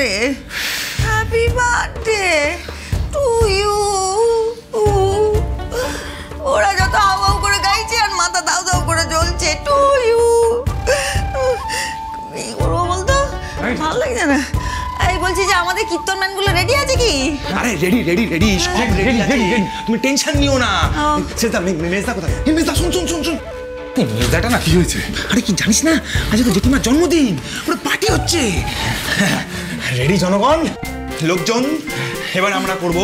রে। Happy birthday to you. ওরা যত হাউ করে গাইছে আর মাথা দাও দাও করে জ্বলছে। To you. কি করবো বলতো, ভালো লাগছে না। এই বলছি যে আমাদের কীর্তনম্যান গুলো রেডি আছে কি? আরে রেডি রেডি রেডি সব রেডি রেডি। তুমি টেনশন নিও না। সেটা মেজদা কোথায়? মেজদা শুন শুন শুন শুন। মেজদাটা না কি হয়েছে? আরে কি জানিস না, আজ তো জেঠিমার জন্মদিন, ওরা পার্টি হচ্ছে। রেডি জনগণ, লোকজন, এবার আমরা করব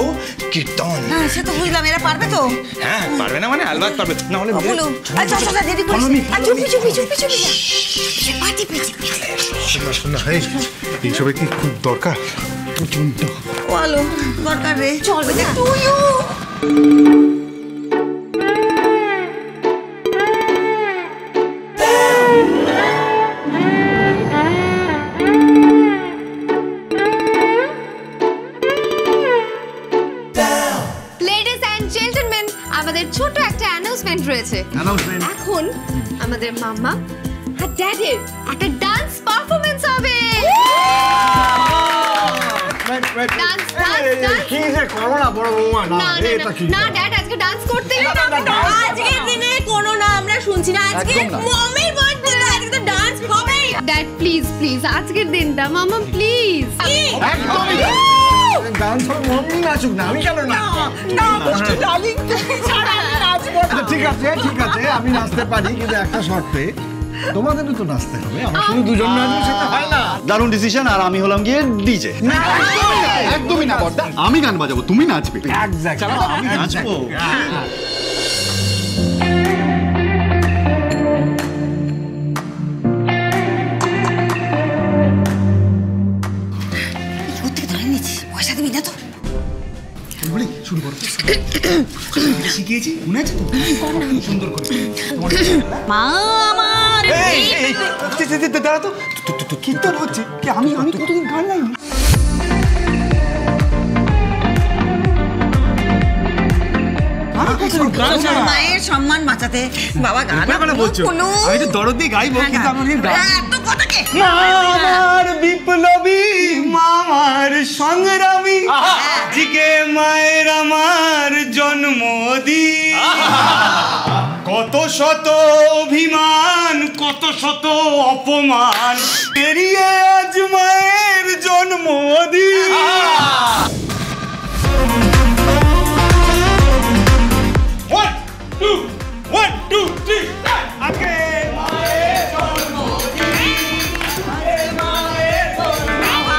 কীর্তন। না সে তো বুঝলাম, এরা পারবে তো? হ্যাঁ পারবে না মানে আলবাত পারবে, না হলে বলো। আচ্ছা আচ্ছা রেডি করিস। আচ্ছা পিছু পিছু পিছু পিছু পার্টি পিছু। শোনা এইসবে কি খুব দরকার? প্রচন্ড বলো দরকার রে, চলবে না। To you. ছোট একটা অ্যানাউন্সমেন্ট রয়েছে। এখন আমাদের মাম্মা আর ড্যাডির একটা ডান্স পারফরম্যান্স হবে। ডান্স ডান্স কি যে করো না বড় বৌমা। না না ড্যাড আজকে ডান্স করতেই হবে। আজকের দিনে কোনো না আমরা শুনছি না, আজকে মমির বার্থডে, আজকে তো ডান্স হবে। ড্যাড প্লিজ প্লিজ আজকের দিনটা মাম্মা প্লিজ। একদমই ডান্স হবে, মম্মি নাচুক না, আমি কেন না? না মিস্টার ডার্লিং তুমি ছাড়া আমি নাচবো না। ঠিক আছে ঠিক আছে, আমি নাচতে পারি কিন্তু একটা শর্তে, তোমাদেরও তো নাচতে হবে। আমরা শুধু দুজন নাচবো সেটা হয় না। দারুণ ডিসিশন। আর আমি হলাম গিয়ে ডিজে। একদমই না বড়দা, আমি গান বাজাবো, তুমি নাচবে। চলো আমি নাচবো। কোথেকে ধরে নিয়েছি? পয়সা দিবি না তো? বলি শুরু করো। শিখিয়েছি মনে আছে তো? সুন্দর করে মা আমার দাঁড়া তো, কীর্তন হচ্ছে কি? আমি কতদিন গান লাইনি। মায়ের সম্মান বাঁচাতে বাবা গান বলছো। আমি তো দরদ দিয়ে গাইবো কিন্তু আমার তো কথাকে মামার বিপ্লবী, মামার সংগ্রামী, আজকে মায়ের আমার জন্মদিন। কত শত অভিমান, কত শত অপমান পেরিয়ে আজ মায়ের জন্মদিন। One, two, three, আজকে মায়ের জন্মদিন, মায়ের জন্মদিন,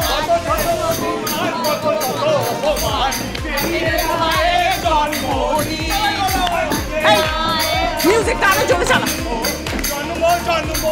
কত শত অভিমান, কত শত অপমান পেরিয়ে মায়ের জন্মদিন। মিউজিকটা আরো জোরে চালা। জন্ম জন্ম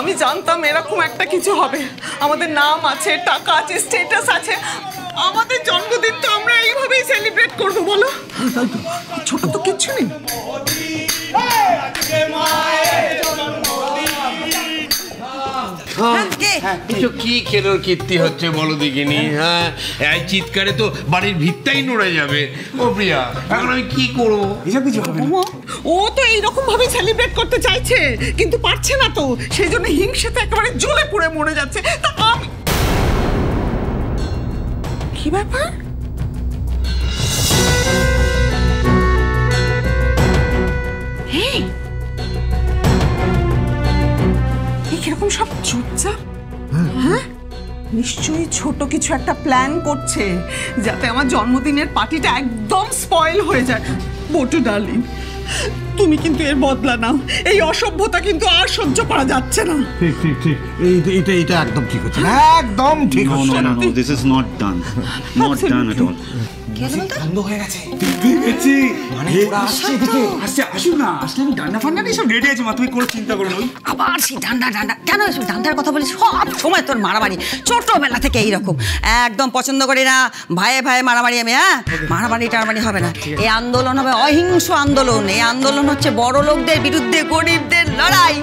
আমি জানতাম এরকম একটা কিছু হবে। আমাদের নাম আছে, টাকা আছে, স্ট্যাটাস আছে, আমাদের জন্মদিন তো আমরা এইভাবেই সেলিব্রেট করবো বলো? ছোট তো কিচ্ছু নেই। কি খেলোর কীর্তি হচ্ছে বলো দেখিনি? হ্যাঁ এই চিৎকারে তো বাড়ির ভিতটাই নড়ে যাবে। ও প্রিয়া এখন আমি কি করবো? ও তো এইরকম ভাবে সেলিব্রেট করতে চাইছে কিন্তু পারছে না তো, সেই জন্য হিংসাতে একেবারে জ্বলে পুড়ে মরে যাচ্ছে। তা আমি কি ব্যাপার? কিরকম সব চুপচাপ? হ্যাঁ নিশ্চয়ই ছোট কিছু একটা প্ল্যান করছে যাতে আমার জন্মদিনের পার্টিটা একদম স্পয়েল হয়ে যায়। বটু ডার্লিং তুমি কিন্তু এর বদলা নাও। এই অসভ্যতা কিন্তু আর সহ্য করা যাচ্ছে না। ঠিক ঠিক ঠিক, এটা একদম ঠিক হচ্ছে, একদম ঠিক হচ্ছে। No, this is not done. Not done at all. বন্ধ হয়ে গেছে। মানে ওরা আসছে এদিকে, আসুন না, আসলে আমি ডান্ডা ফান্ডা নিয়ে সব রেডি আছি মা, তুমি কোনো চিন্তা করো না। আবার সেই ডান্ডা কেন এসব ডান্ডার কথা বলিস? সব সময় তোর মারামারি, ছোটবেলা থেকে এইরকম, একদম পছন্দ করি না ভাইয়ে ভাইয়ে মারামারি আমি। হ্যাঁ, মারামারি টারামারি হবে না। এই আন্দোলন হবে অহিংস আন্দোলন। এই আন্দোলন হচ্ছে বড় লোকদের বিরুদ্ধে গরিবদের লড়াই,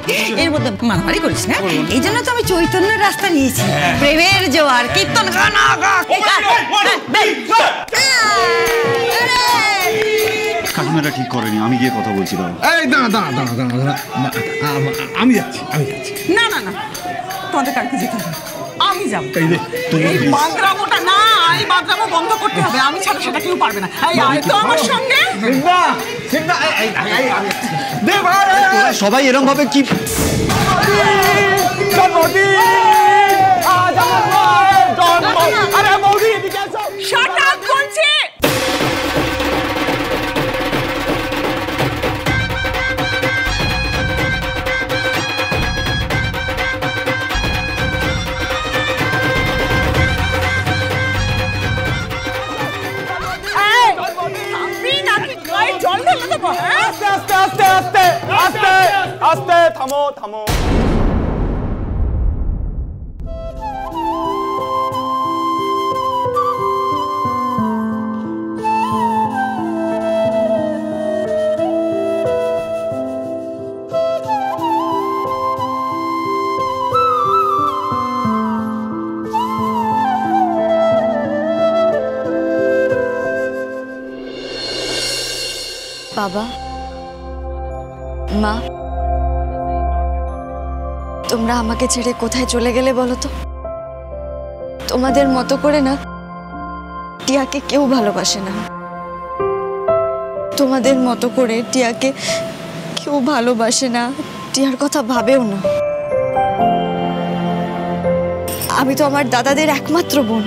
এর মধ্যে মারামারি করিস না। এই জন্য তো আমি চৈতন্যের রাস্তা নিয়েছি, প্রেমের জোয়ার, কীর্তন গানা কাকিমাটা ঠিক করেনি, আমি গিয়ে কথা বলছি। এই দাঁড়া, আমি যাচ্ছি। না না না, তোমাদের কালকে যেতে হবে, আমি যাবো। এই বাদরামোটা না, এই বাদরামো বন্ধ করতে হবে, আমি ছাড়া সেটা কেউ পারবে না। এই আয় তো আমার সঙ্গে। তোরা সবাই এরকম ভাবে কি শাট আপ বলছি। জল ঢেলে দেবো। আস্তে থামো। বাবা, মা, তোমরা আমাকে ছেড়ে কোথায় চলে গেলে বলো তো? তোমাদের মতো করে না টিয়াকে কেউ ভালোবাসে না। তোমাদের মতো করে টিয়াকে কেউ ভালোবাসে না, টিয়ার কথা ভাবেও না। আমি তো আমার দাদাদের একমাত্র বোন।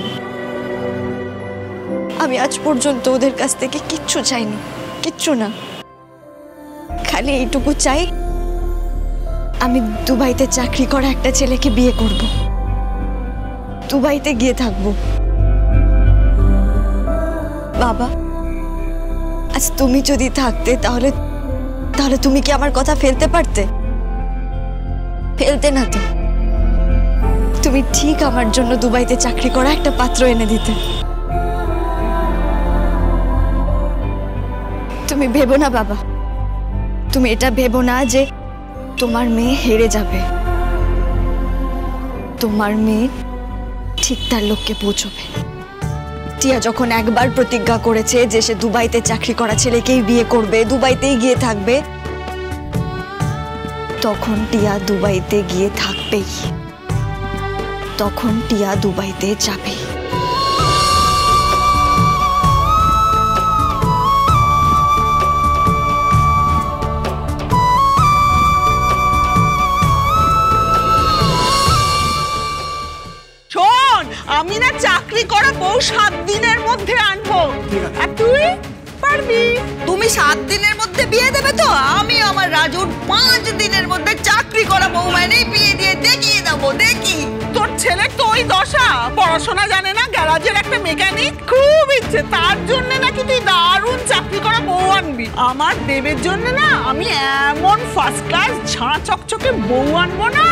আমি আজ পর্যন্ত ওদের কাছ থেকে কিচ্ছু চাইনি, কিচ্ছু না। খালি এইটুকু চাই, আমি দুবাইতে চাকরি করা একটা ছেলেকে বিয়ে করব, দুবাইতে গিয়ে থাকব। বাবা, আজ তুমি যদি থাকতে তাহলে তুমি কি আমার কথা ফেলতে পারতে? ফেলতে না তো। তুমি ঠিক আমার জন্য দুবাইতে চাকরি করা একটা পাত্র এনে দিতে। তুমি ভেবো না বাবা, তুমি এটা ভেবো না যে তোমার মেয়ে হেরে যাবে। তোমার মেয়ে ঠিক তার লক্ষ্যে পৌঁছবে। টিয়া যখন একবার প্রতিজ্ঞা করেছে যে সে দুবাইতে চাকরি করা ছেলেকেই বিয়ে করবে, দুবাইতেই গিয়ে থাকবে, তখন টিয়া দুবাইতে গিয়ে থাকবেই, তখন টিয়া দুবাইতে যাবে। আমি না চাকরি করা বউ 7 দিনের মধ্যে আনবো, আর তুই পারবি? তুমি 7 দিনের মধ্যে বিয়ে দেবে তো? আমি আমার রাজুর 5 দিনের মধ্যে চাকরি করা বউ মানে বিয়ে দিয়ে দেখিয়ে দেবো। দেখি তোর ছেলে তো ওই দশা, পড়াশোনা জানে না, গ্যারাজের একটা মেকানিক, খুব ইচ্ছে তার জন্য নাকি তুই দারুণ চাকরি করা বউ আনবি। আমার দেবের জন্য না আমি এমন ফার্স্ট ক্লাস ঝাঁ চকচকে বউ আনবো না,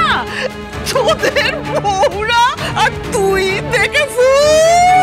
তোদের বউরা আর তুই দেখে ফুল